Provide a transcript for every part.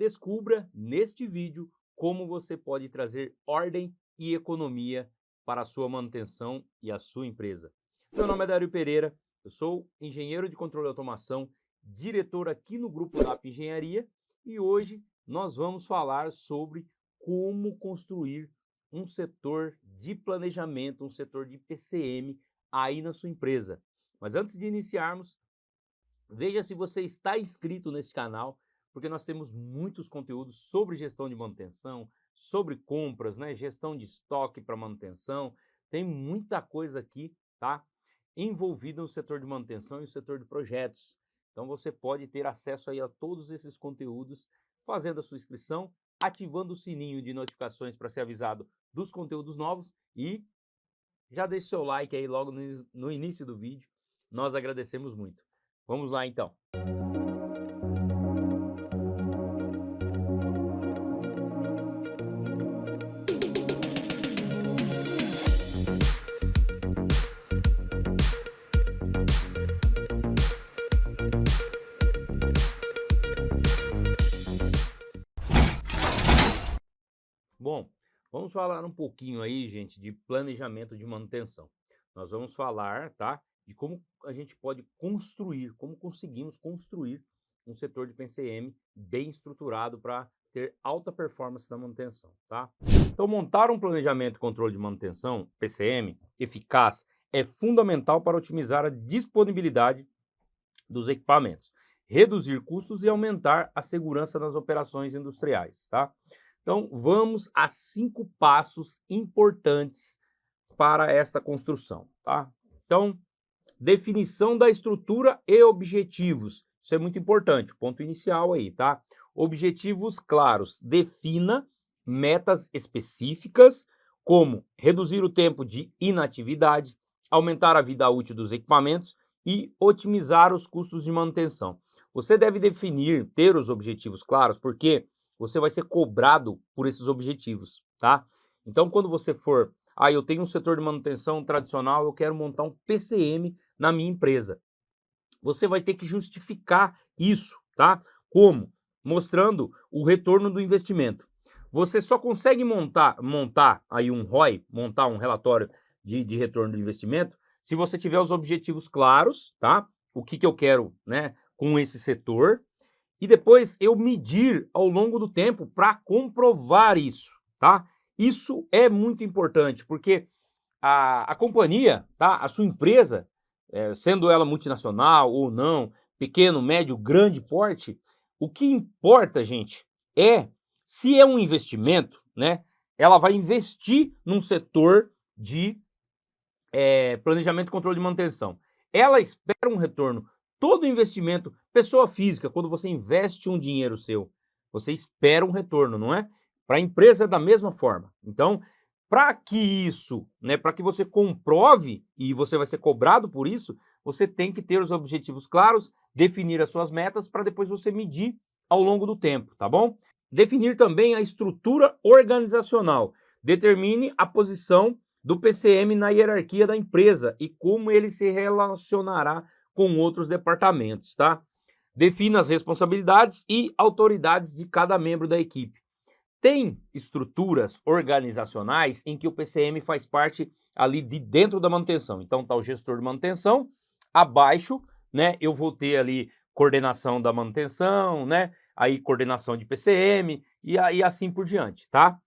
Descubra neste vídeo como você pode trazer ordem e economia para a sua manutenção e a sua empresa. Meu nome é Dario Pereira, eu sou engenheiro de controle e automação, diretor aqui no Grupo DAP Engenharia e hoje nós vamos falar sobre como construir um setor de planejamento, um setor de PCM aí na sua empresa. Mas antes de iniciarmos, veja se você está inscrito neste canal, porque nós temos muitos conteúdos sobre gestão de manutenção, sobre compras, né? Gestão de estoque para manutenção. Tem muita coisa aqui, tá? Envolvida no setor de manutenção e no setor de projetos. Então você pode ter acesso aí a todos esses conteúdos fazendo a sua inscrição, ativando o sininho de notificações para ser avisado dos conteúdos novos e já deixe seu like aí logo no início do vídeo. Nós agradecemos muito. Vamos lá então. Bom, vamos falar um pouquinho aí, gente, de planejamento de manutenção. Nós vamos falar, tá, de como a gente pode construir, como conseguimos construir um setor de PCM bem estruturado para ter alta performance na manutenção, tá? Então, montar um planejamento e controle de manutenção, PCM, eficaz, é fundamental para otimizar a disponibilidade dos equipamentos, reduzir custos e aumentar a segurança nas operações industriais, tá? Então, vamos a 5 passos importantes para esta construção, tá? Então, definição da estrutura e objetivos. Isso é muito importante, o ponto inicial aí, tá? Objetivos claros. Defina metas específicas, como reduzir o tempo de inatividade, aumentar a vida útil dos equipamentos e otimizar os custos de manutenção. Você deve definir, ter os objetivos claros, porque você vai ser cobrado por esses objetivos, tá? Então, quando você for, eu tenho um setor de manutenção tradicional, eu quero montar um PCM na minha empresa. Você vai ter que justificar isso, tá? Como? Mostrando o retorno do investimento. Você só consegue montar aí um ROI, montar um relatório de retorno do investimento, se você tiver os objetivos claros, tá? O que eu quero, né, com esse setor, e depois eu medir ao longo do tempo para comprovar isso, tá? Isso é muito importante, porque a companhia, tá? A sua empresa, sendo ela multinacional ou não, pequeno, médio, grande porte, o que importa, gente, é se é um investimento, né? Ela vai investir num setor de planejamento e controle de manutenção. Ela espera um retorno. Todo investimento, pessoa física, quando você investe um dinheiro seu, você espera um retorno, não é? Para a empresa é da mesma forma. Então, para que isso, né, para que você comprove e você vai ser cobrado por isso, você tem que ter os objetivos claros, definir as suas metas para depois você medir ao longo do tempo, tá bom? Definir também a estrutura organizacional. Determine a posição do PCM na hierarquia da empresa e como ele se relacionará com outros departamentos, tá? Defina as responsabilidades e autoridades de cada membro da equipe. Tem estruturas organizacionais em que o PCM faz parte ali de dentro da manutenção. Então tá o gestor de manutenção, abaixo, né, eu vou ter ali coordenação da manutenção, né, aí coordenação de PCM e aí assim por diante, tá?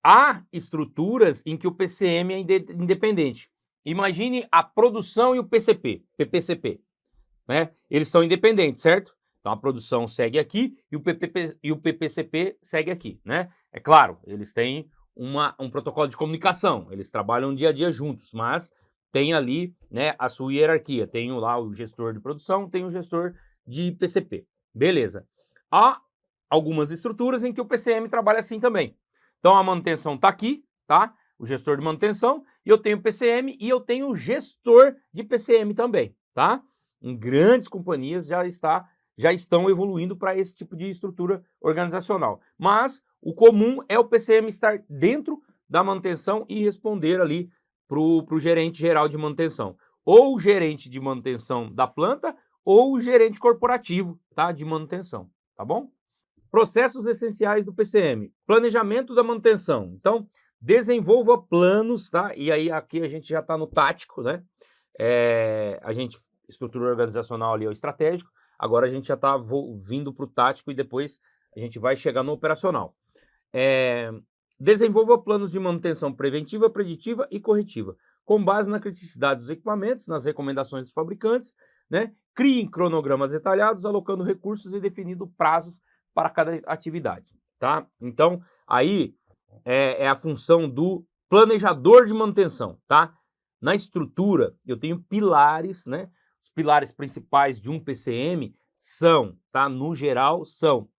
Há estruturas em que o PCM é independente. Imagine a produção e o PPCP, né? Eles são independentes, certo? Então a produção segue aqui e o PPCP segue aqui, né? É claro, eles têm um protocolo de comunicação, eles trabalham dia a dia juntos, mas tem ali, né, a sua hierarquia. Tem lá o gestor de produção, tem o gestor de PCP. Beleza. Há algumas estruturas em que o PCM trabalha assim também. Então a manutenção está aqui, tá? O gestor de manutenção, e eu tenho PCM e eu tenho o gestor de PCM também, tá? Em grandes companhias já estão evoluindo para esse tipo de estrutura organizacional. Mas o comum é o PCM estar dentro da manutenção e responder ali para o gerente geral de manutenção. Ou o gerente de manutenção da planta, ou o gerente corporativo, tá? De manutenção, tá bom? Processos essenciais do PCM. Planejamento da manutenção. Então, desenvolva planos, tá? E aí aqui a gente já está no tático, né? A gente, estrutura organizacional ali é o estratégico, agora a gente já está vindo para o tático e depois a gente vai chegar no operacional. Desenvolva planos de manutenção preventiva, preditiva e corretiva, com base na criticidade dos equipamentos, nas recomendações dos fabricantes, né? Criem cronogramas detalhados, alocando recursos e definindo prazos para cada atividade, tá? Então, aí é a função do planejador de manutenção, tá? Na estrutura, eu tenho pilares, né? Os pilares principais de um PCM são, tá? No geral, são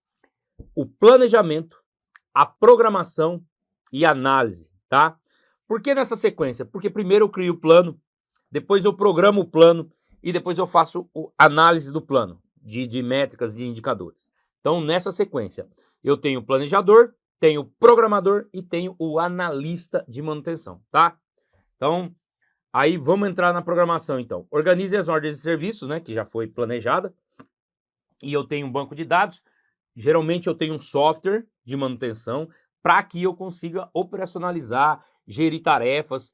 o planejamento, a programação e a análise, tá? Por que nessa sequência? Porque primeiro eu crio o plano, depois eu programo o plano e depois eu faço a análise do plano, de métricas, de indicadores. Então, nessa sequência, eu tenho o planejador, tenho o programador e tenho o analista de manutenção, tá? Então, aí vamos entrar na programação, então. Organize as ordens de serviços, né, que já foi planejada, e eu tenho um banco de dados. Geralmente eu tenho um software de manutenção para que eu consiga operacionalizar, gerir tarefas,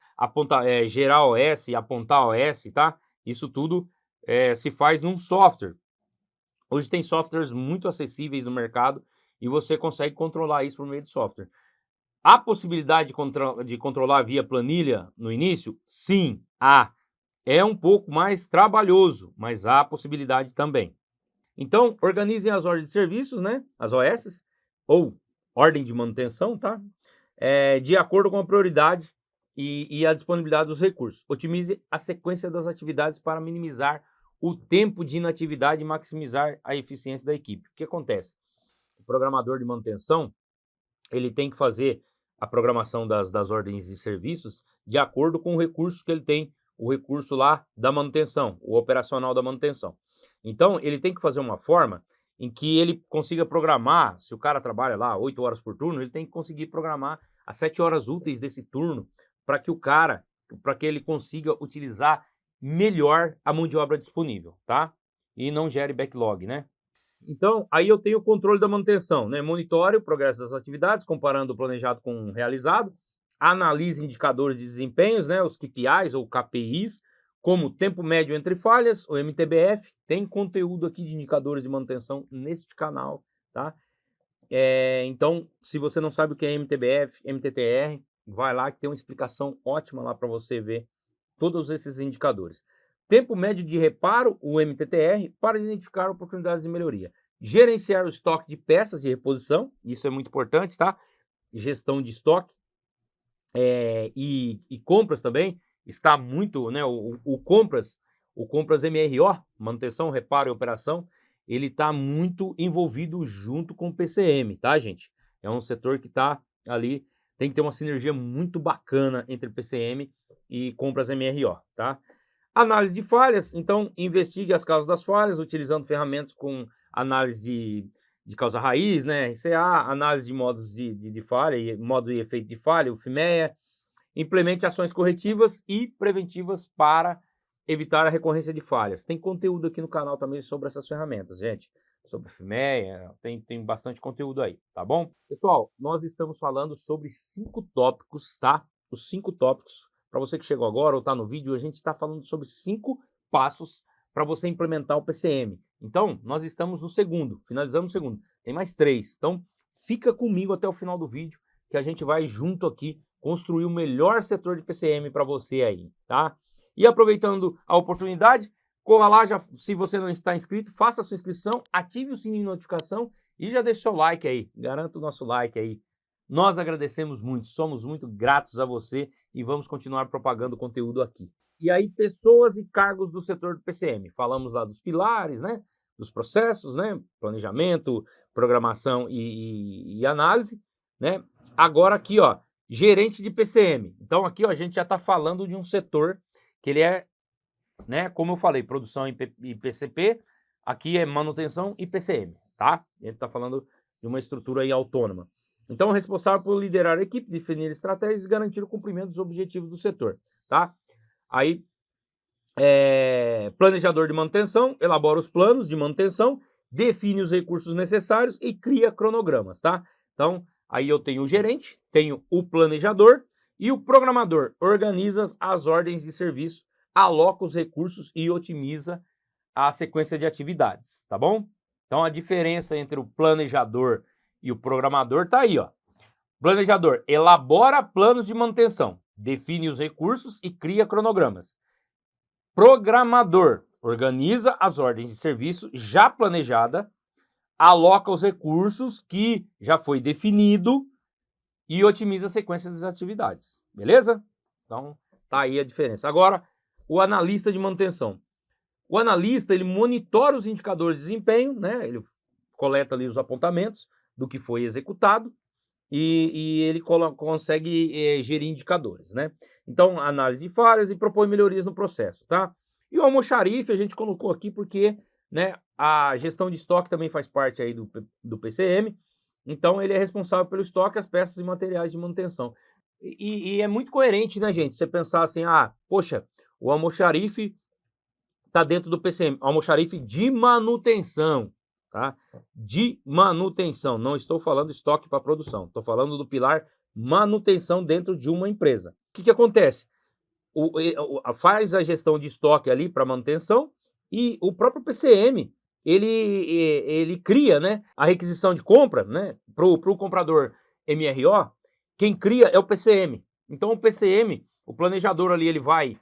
gerar OS, apontar OS, tá? Isso tudo se faz num software. Hoje tem softwares muito acessíveis no mercado e você consegue controlar isso por meio de software. Há possibilidade de controlar via planilha no início? Sim, há. É um pouco mais trabalhoso, mas há possibilidade também. Então, organizem as ordens de serviços, né? As OS, ou ordem de manutenção, tá? De acordo com a prioridade e a disponibilidade dos recursos. Otimize a sequência das atividades para minimizar o tempo de inatividade e maximizar a eficiência da equipe. O que acontece? O programador de manutenção, ele tem que fazer a programação das ordens de serviços de acordo com o recurso que ele tem, o recurso lá da manutenção, o operacional da manutenção. Então, ele tem que fazer uma forma em que ele consiga programar, se o cara trabalha lá 8 horas por turno, ele tem que conseguir programar as 7 horas úteis desse turno para que ele consiga utilizar melhor a mão de obra disponível, tá? E não gere backlog, né? Então, aí eu tenho o controle da manutenção, né? Monitore o progresso das atividades, comparando o planejado com o realizado, analise indicadores de desempenhos, né? Os KPIs ou KPIs, como tempo médio entre falhas, o MTBF, tem conteúdo aqui de indicadores de manutenção neste canal, tá? Então, se você não sabe o que é MTBF, MTTR, vai lá que tem uma explicação ótima lá para você ver todos esses indicadores. Tempo médio de reparo, o MTTR, para identificar oportunidades de melhoria. Gerenciar o estoque de peças de reposição, isso é muito importante, tá? Gestão de estoque e compras também, está muito, né? O compras MRO, manutenção, reparo e operação, ele está muito envolvido junto com o PCM, tá, gente? É um setor que está ali, tem que ter uma sinergia muito bacana entre PCM e compras MRO, tá? Análise de falhas, então investigue as causas das falhas, utilizando ferramentas com análise de causa raiz, né? RCA, análise de modos de falha, modo e efeito de falha, o FIMEA. Implemente ações corretivas e preventivas para evitar a recorrência de falhas. Tem conteúdo aqui no canal também sobre essas ferramentas, gente. Sobre FIMEA, tem bastante conteúdo aí, tá bom? Pessoal, nós estamos falando sobre 5 tópicos, tá? Os 5 tópicos. Para você que chegou agora ou está no vídeo, a gente está falando sobre 5 passos para você implementar o PCM. Então, nós estamos no segundo, finalizamos o segundo. Tem mais 3. Então, fica comigo até o final do vídeo, que a gente vai junto aqui construir o melhor setor de PCM para você aí, tá? E aproveitando a oportunidade, corra lá, se você não está inscrito, faça a sua inscrição, ative o sininho de notificação e já deixe seu like aí, garanta o nosso like aí. Nós agradecemos muito, somos muito gratos a você e vamos continuar propagando conteúdo aqui. E aí, pessoas e cargos do setor do PCM. Falamos lá dos pilares, né? Dos processos, né? Planejamento, programação e análise, né? Agora aqui, ó, gerente de PCM. Então aqui, ó, a gente já está falando de um setor que ele é, né? Como eu falei, produção e PCP. Aqui é manutenção e PCM, tá? Ele está falando de uma estrutura aí autônoma. Então, responsável por liderar a equipe, definir estratégias e garantir o cumprimento dos objetivos do setor, tá? Aí, planejador de manutenção, elabora os planos de manutenção define os recursos necessários e cria cronogramas, tá? Então, aí eu tenho o gerente, tenho o planejador e o programador. Organiza as ordens de serviço, aloca os recursos e otimiza a sequência de atividades, tá bom? Então, a diferença entre o planejador e o programador tá aí, ó. Planejador elabora planos de manutenção, define os recursos e cria cronogramas. Programador organiza as ordens de serviço já planejada, aloca os recursos que já foi definido e otimiza a sequência das atividades, beleza? Então, tá aí a diferença. Agora, o analista de manutenção. O analista, ele monitora os indicadores de desempenho, né? Ele coleta ali os apontamentos do que foi executado e ele consegue gerir indicadores, né? Então, análise de falhas e propõe melhorias no processo, tá? E o almoxarife a gente colocou aqui porque, né, a gestão de estoque também faz parte aí do PCM, então ele é responsável pelo estoque, as peças e materiais de manutenção. E é muito coerente, né, gente? Você pensar assim, poxa, o almoxarife está dentro do PCM, almoxarife de manutenção, tá? De manutenção, não estou falando estoque para produção, estou falando do pilar manutenção dentro de uma empresa. O que acontece? Faz a gestão de estoque ali para manutenção e o próprio PCM, ele cria, né, a requisição de compra, né, para o comprador MRO, quem cria é o PCM. Então o PCM, o planejador ali, ele vai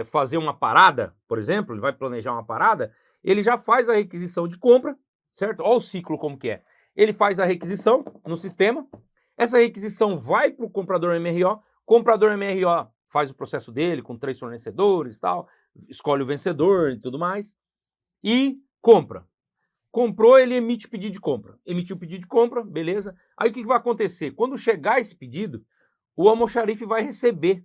fazer uma parada, por exemplo, ele vai planejar uma parada, ele já faz a requisição de compra, certo? Olha o ciclo como que é. Ele faz a requisição no sistema, essa requisição vai para o comprador MRO faz o processo dele com 3 fornecedores e tal, escolhe o vencedor e tudo mais, e compra. Comprou, ele emite o pedido de compra. Emitiu o pedido de compra, beleza. Aí o que vai acontecer? Quando chegar esse pedido, o almoxarife vai receber.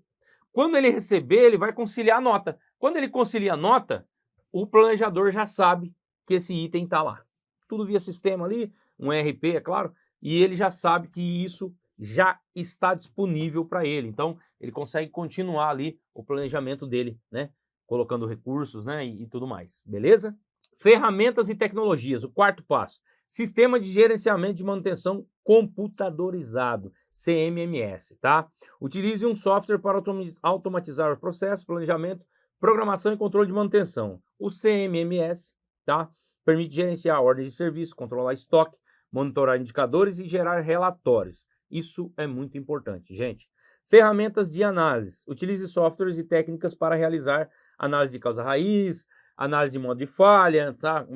Quando ele receber, ele vai conciliar a nota. Quando ele concilia a nota, o planejador já sabe que esse item está lá. Tudo via sistema ali, um ERP, é claro, e ele já sabe que isso já está disponível para ele. Então, ele consegue continuar ali o planejamento dele, né? Colocando recursos, né? E tudo mais, beleza? Ferramentas e tecnologias, o quarto passo. Sistema de gerenciamento de manutenção computadorizado, CMMS, tá? Utilize um software para automatizar o processo, planejamento, programação e controle de manutenção. O CMMS, tá? Permite gerenciar ordens de serviço, controlar estoque, monitorar indicadores e gerar relatórios. Isso é muito importante, gente. Ferramentas de análise. Utilize softwares e técnicas para realizar análise de causa raiz, análise de modo de falha, tá?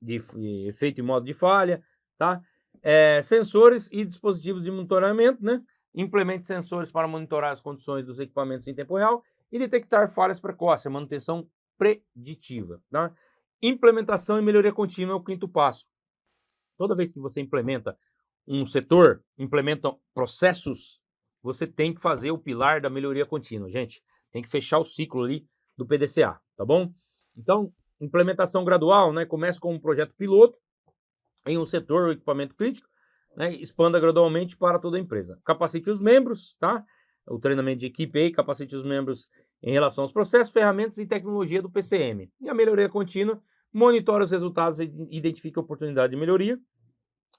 De efeito em modo de falha, tá? Sensores e dispositivos de monitoramento, né? Implemente sensores para monitorar as condições dos equipamentos em tempo real e detectar falhas precoces, manutenção preditiva, tá? Implementação e melhoria contínua é o quinto passo. Toda vez que você implementa um setor, implementa processos, você tem que fazer o pilar da melhoria contínua, gente. Tem que fechar o ciclo ali do PDCA, tá bom? Então, implementação gradual, né? Começa com um projeto piloto em um setor ou equipamento crítico, né? Expanda gradualmente para toda a empresa. Capacite os membros, tá? O treinamento de equipe aí, capacite os membros em relação aos processos, ferramentas e tecnologia do PCM. E a melhoria contínua, monitore os resultados e identifique a oportunidade de melhoria.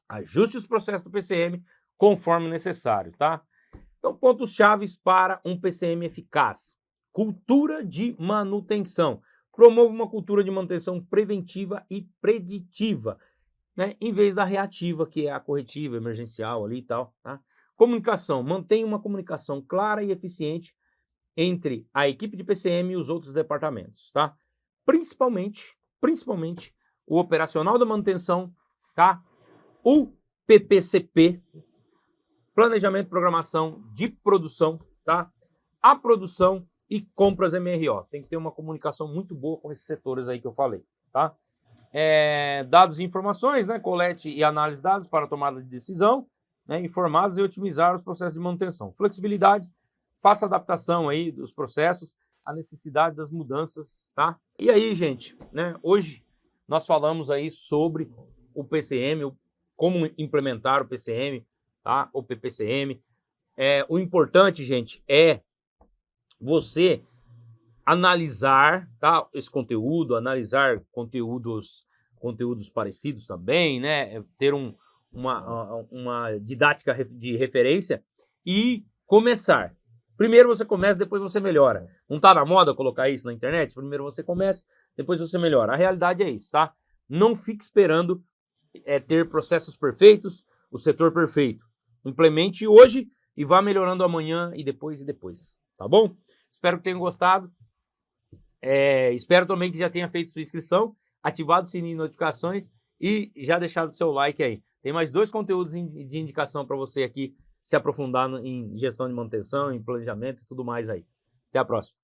Ajuste os processos do PCM conforme necessário, tá? Então, pontos chaves para um PCM eficaz. Cultura de manutenção. Promova uma cultura de manutenção preventiva e preditiva, né? Em vez da reativa, que é a corretiva, emergencial ali e tal, tá? Comunicação. Mantenha uma comunicação clara e eficiente entre a equipe de PCM e os outros departamentos, tá? Principalmente o operacional da manutenção, tá? O PPCP, planejamento e programação de produção, tá? A produção e compras MRO. Tem que ter uma comunicação muito boa com esses setores aí que eu falei, tá? Dados e informações, né? Colete e análise de dados para tomada de decisão, né? Informados e otimizar os processos de manutenção. Flexibilidade, faça adaptação aí dos processos, a necessidade das mudanças, tá? E aí, gente, né? Hoje nós falamos aí sobre o PCM, como implementar o PCM, tá? O PPCM. O importante, gente, é você analisar, tá? Esse conteúdo, analisar conteúdos conteúdos parecidos também, né? Ter uma didática de referência e começar. Primeiro você começa, depois você melhora. Não tá na moda colocar isso na internet? Primeiro você começa, depois você melhora. A realidade é isso, tá? Não fique esperando ter processos perfeitos, o setor perfeito. Implemente hoje e vá melhorando amanhã e depois, tá bom? Espero que tenham gostado. Espero também que já tenha feito sua inscrição, ativado o sininho de notificações e já deixado seu like aí. Tem mais 2 conteúdos de indicação para você aqui se aprofundar em gestão de manutenção, em planejamento e tudo mais aí. Até a próxima.